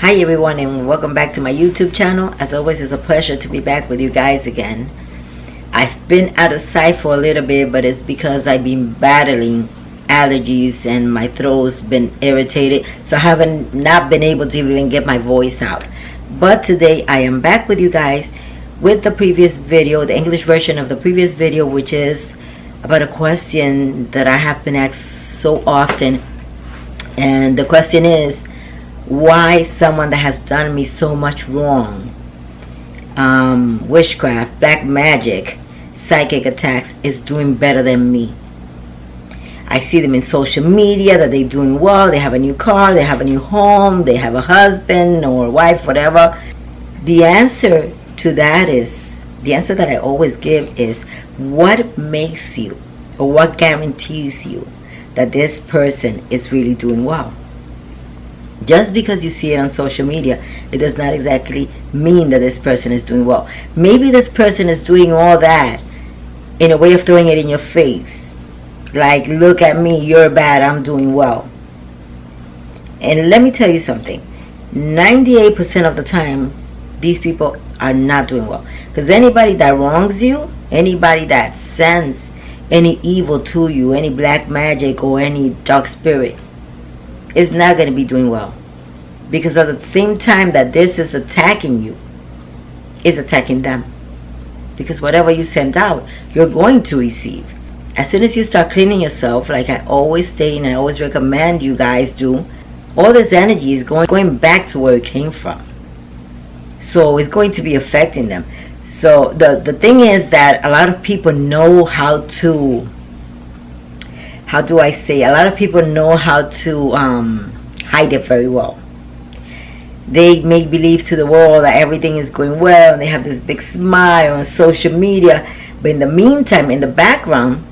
Hi everyone, and welcome back to my YouTube channel. As always, it's a pleasure to be back with you guys again. I've been out of sight for a little bit, but it's because I've been battling allergies and my throat's been irritated, so I haven't not been able to even get my voice out. But today I am back with you guys with the previous video, the English version of the previous video, which is about a question that I have been asked so often. And the question is, why someone that has done me so much wrong, witchcraft, black magic, psychic attacks, is doing better than me. I see them in social media that they're doing well, they have a new car, they have a new home, they have a husband or wife, whatever. The answer to that is, the answer that I always give is, what makes you, or what guarantees you that this person is really doing well? Just because you see it on social media, it does not exactly mean that this person is doing well. Maybe this person is doing all that in a way of throwing it in your face. Like, look at me, you're bad, I'm doing well. And let me tell you something. 98% of the time, these people are not doing well. Because anybody that wrongs you, anybody that sends any evil to you, any black magic or any dark spirit, is not going to be doing well, because at the same time that this is attacking you, is attacking them, because whatever you send out, you're going to receive. As soon as you start cleaning yourself, like I always say and I always recommend you guys do, all this energy is going back to where it came from, so it's going to be affecting them. So the thing is that a lot of people know how to, how do I say, a lot of people know how to hide it very well. They make believe to the world that everything is going well, and they have this big smile on social media, but in the meantime, in the background,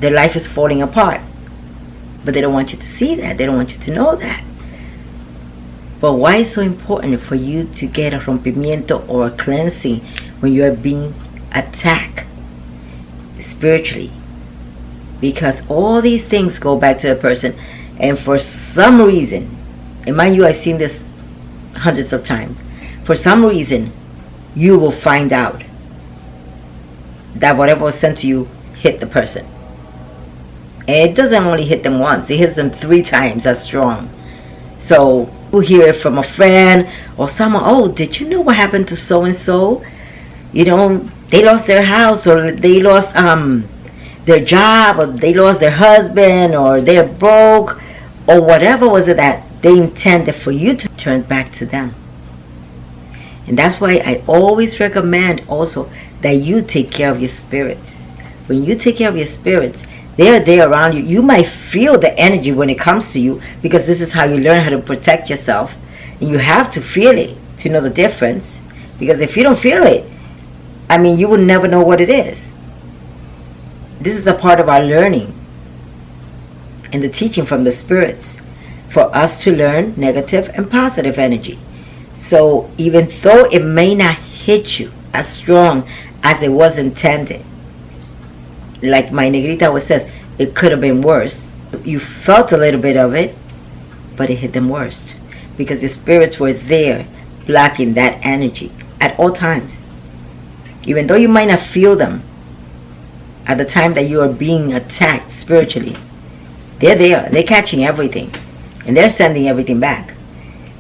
their life is falling apart. But they don't want you to see that. They don't want you to know that. But why is it so important for you to get a rompimiento or a cleansing when you are being attacked spiritually? Because all these things go back to a person, and for some reason, and mind you, I've seen this hundreds of times, for some reason you will find out that whatever was sent to you hit the person. And it doesn't only hit them once, it hits them 3 times as strong. So you hear it from a friend or someone, oh, did you know what happened to so and so? You know, they lost their house, or they lost their job, or they lost their husband, or they're broke, or whatever was it that they intended for you to turn back to them. And that's why I always recommend also that you take care of your spirits. When you take care of your spirits, they're there around you. You might feel the energy when it comes to you, because this is how you learn how to protect yourself, and you have to feel it to know the difference. Because if you don't feel it, I mean, you will never know what it is. This is a part of our learning and the teaching from the spirits, for us to learn negative and positive energy. So even though it may not hit you as strong as it was intended, like my negrita always says, it could have been worse. You felt a little bit of it, but it hit them worst, because the spirits were there blocking that energy at all times. Even though you might not feel them at the time that you are being attacked spiritually, they're there, they're catching everything, and they're sending everything back.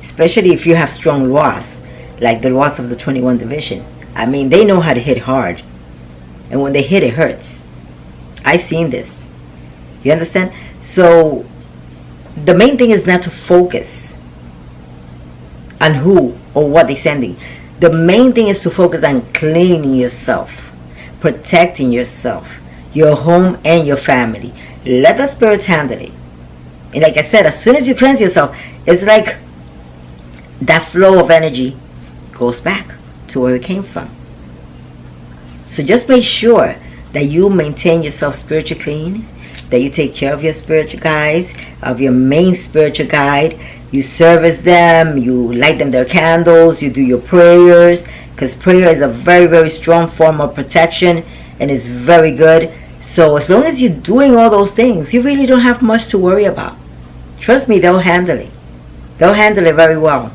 Especially if you have strong laws, like the laws of the 21 division. I mean, they know how to hit hard, and when they hit, it hurts. I've seen this. You understand? So the main thing is not to focus on who or what they're sending. The main thing is to focus on cleaning yourself, protecting yourself, your home and your family. Let the spirits handle it. And like I said, as soon as you cleanse yourself, it's like that flow of energy goes back to where it came from. So just make sure that you maintain yourself spiritually clean, that you take care of your spiritual guides, of your main spiritual guide. You service them, you light them their candles, you do your prayers, because prayer is a very, very strong form of protection, and it's very good. So as long as you're doing all those things, you really don't have much to worry about. Trust me, they'll handle it. They'll handle it very well.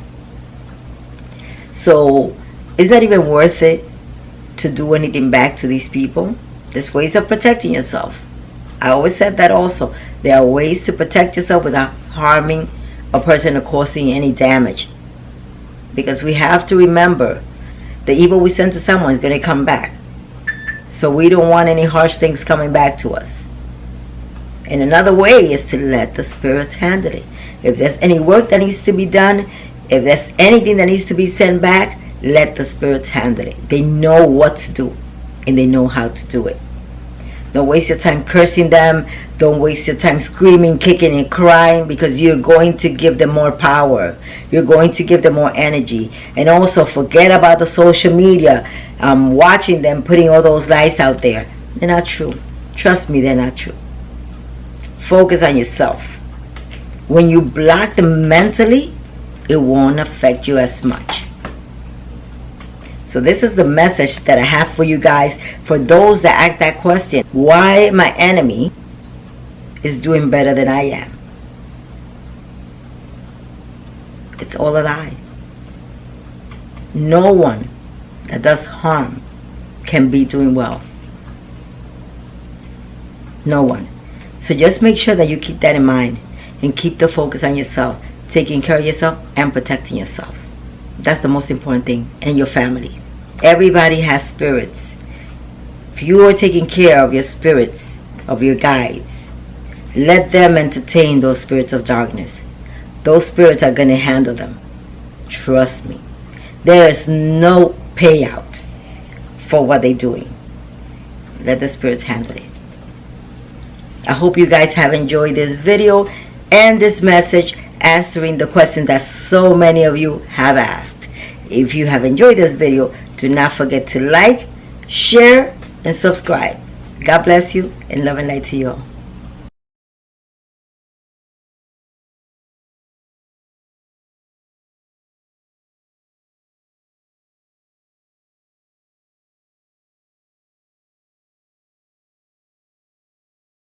So it's not even worth it to do anything back to these people. There's ways of protecting yourself. I always said that also. There are ways to protect yourself without harming a person or causing any damage. Because we have to remember, the evil we send to someone is going to come back. So we don't want any harsh things coming back to us. And another way is to let the spirits handle it. If there's any work that needs to be done, if there's anything that needs to be sent back, let the spirits handle it. They know what to do, and they know how to do it. Don't waste your time cursing them. Don't waste your time screaming, kicking, and crying, because you're going to give them more power. You're going to give them more energy. And also forget about the social media. Watching them putting all those lies out there. They're not true. Trust me, they're not true. Focus on yourself. When you block them mentally, it won't affect you as much. So this is the message that I have for you guys, for those that ask that question, why my enemy is doing better than I am. It's all a lie. No one that does harm can be doing well. No one. So just make sure that you keep that in mind and keep the focus on yourself, taking care of yourself and protecting yourself. That's the most important thing, and your family. Everybody has spirits. If you are taking care of your spirits, of your guides, let them entertain those spirits of darkness. Those spirits are going to handle them. Trust me. There is no payout for what they're doing. Let the spirits handle it. I hope you guys have enjoyed this video and this message answering the question that so many of you have asked. If you have enjoyed this video, do not forget to like, share, and subscribe. God bless you, and love and light to you all.